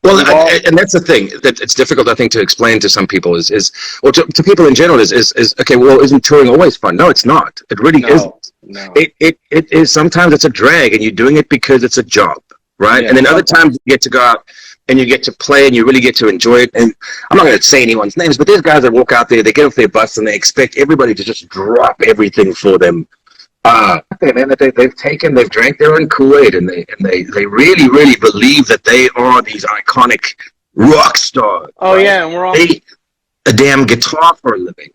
Well, We've all, and that's the thing that it's difficult, I think, to explain to some people or to people in general is okay. Well, isn't touring always fun? No, it's not. It really no, isn't. no. It is. Sometimes it's a drag, and you're doing it because it's a job, right? Yeah, And then other sometimes. times you get to go out and you get to play and you really get to enjoy it. And I'm not going to say anyone's names, but there's guys that walk out there, they get off their bus, and they expect everybody to just drop everything for them. Man, that they've drank their own Kool-Aid, and they really, really believe that they are these iconic rock stars, Oh right? yeah, and we're all. They a damn guitar for a living.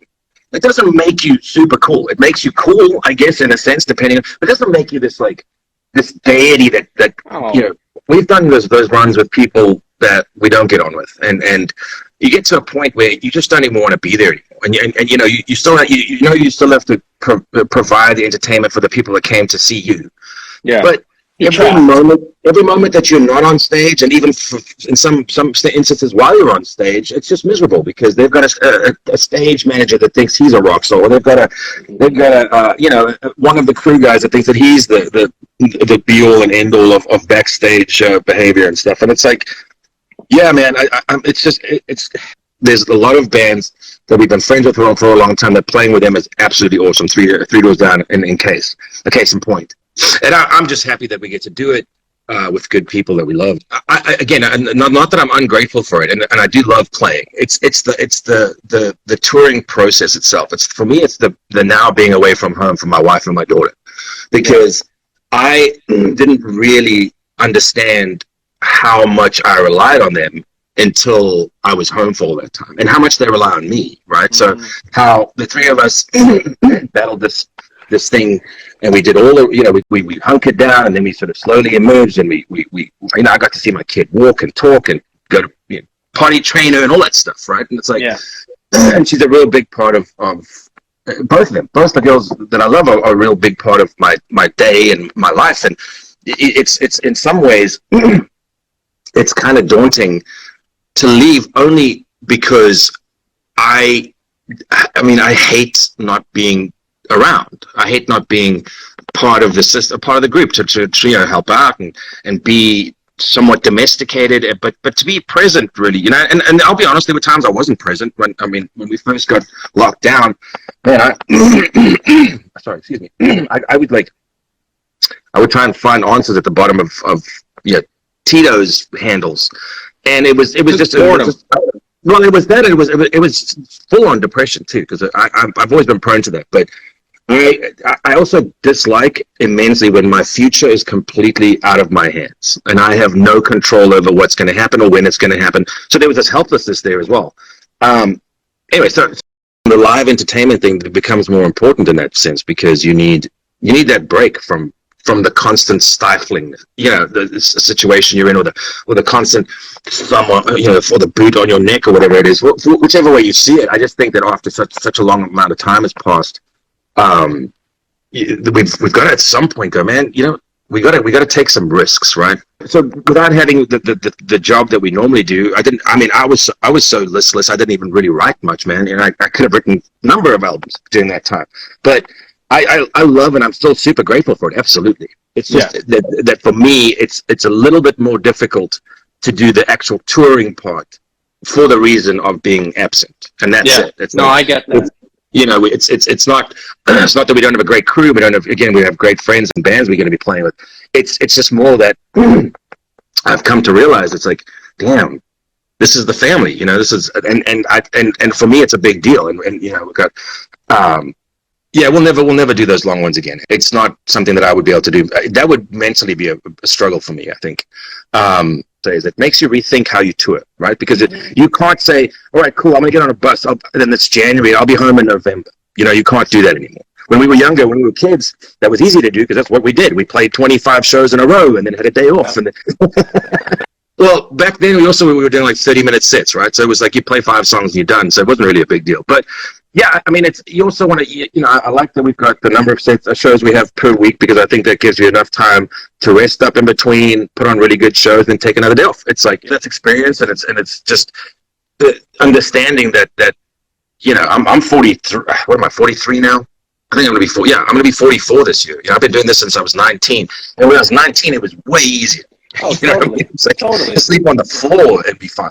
It doesn't make you super cool. It makes you cool, I guess, in a sense, depending. But it doesn't make you this deity that you Oh, know. We've done those runs with people that we don't get on with, and you get to a point where you just don't even want to be there anymore. And you know you still have, you still have to provide the entertainment for the people that came to see you. yeah. But You're trapped. every moment that you're not on stage, and even in some instances while you're on stage, it's just miserable because they've got a stage manager that thinks he's a rock star, or they've got one of the crew guys that thinks that he's the be all and end all of backstage behavior and stuff. And it's like, yeah, man, it's there's a lot of bands that we've been friends with for a long time that playing with them is absolutely awesome. Three doors down a case in point. And I'm just happy that we get to do it with good people that we love. Again, not that I'm ungrateful for it, and I do love playing. It's the touring process itself. It's for me. It's the now being away from home from my wife and my daughter, because I didn't really understand how much I relied on them until I was home for all that time, and how much they rely on me, right? Mm-hmm. So how the three of us battled this thing, and we did all the, we hunkered down, and then we sort of slowly emerged, and we I got to see my kid walk and talk and go to potty trainer and all that stuff, right? And it's like, and she's a real big part of both of them. Both the girls that I love are a real big part of my day and my life, and it's in some ways it's kind of daunting to leave, only because I hate not being around. I hate not being part of the system, part of the group to help out and be somewhat domesticated, but to be present, really, and I'll be honest, there were times I wasn't present when we first got locked down, man. Sorry, excuse me. I would try and find answers at the bottom of Tito's handles, and it was just boredom. Well, it was that. It was full on depression too, because I've always been prone to that. But I also dislike immensely when my future is completely out of my hands and I have no control over what's going to happen or when it's going to happen. So there was this helplessness there as well. Anyway, so the live entertainment thing becomes more important in that sense, because you need that break from the constant stifling, the situation you're in, or the constant thumb on, or the boot on your neck, or whatever it is, whichever way you see it. I just think that after such a long amount of time has passed, we've got to at some point go, man, we got to take some risks, right? So without having the job that we normally do, I was so listless, I didn't even really write much, man, and I could have written a number of albums during that time, but I love, and I'm still super grateful for it. Absolutely. It's just that for me, it's a little bit more difficult to do the actual touring part for the reason of being absent, and that's it. It's I get that. It's not that we don't have a great crew. We have great friends and bands we're going to be playing with. It's just more that I've come to realize, it's like, damn, this is the family. This is and for me, it's a big deal. And we've got. We'll never do those long ones again. It's not something that I would be able to do. That would mentally be a struggle for me, I think. It makes you rethink how you tour, right? Because you can't say, all right, cool, I'm going to get on a bus, and then it's January, I'll be home in November. You can't do that anymore. When we were younger, when we were kids, that was easy to do because that's what we did. We played 25 shows in a row and then had a day off. And well, back then we were doing like 30-minute sets, right? So it was like you play 5 songs and you're done. So it wasn't really a big deal. But yeah, you also want to, I like that we've got the number of shows we have per week, because I think that gives you enough time to rest up in between, put on really good shows, and take another day off. It's like, that's experience, and it's just the understanding that I'm 43. What am I, 43 now? I think I'm going to be I'm going to be 44 this year. I've been doing this since I was 19. And when I was 19, it was way easier. Oh, You know what I mean? totally, It's like totally. sleep on the floor and be fine.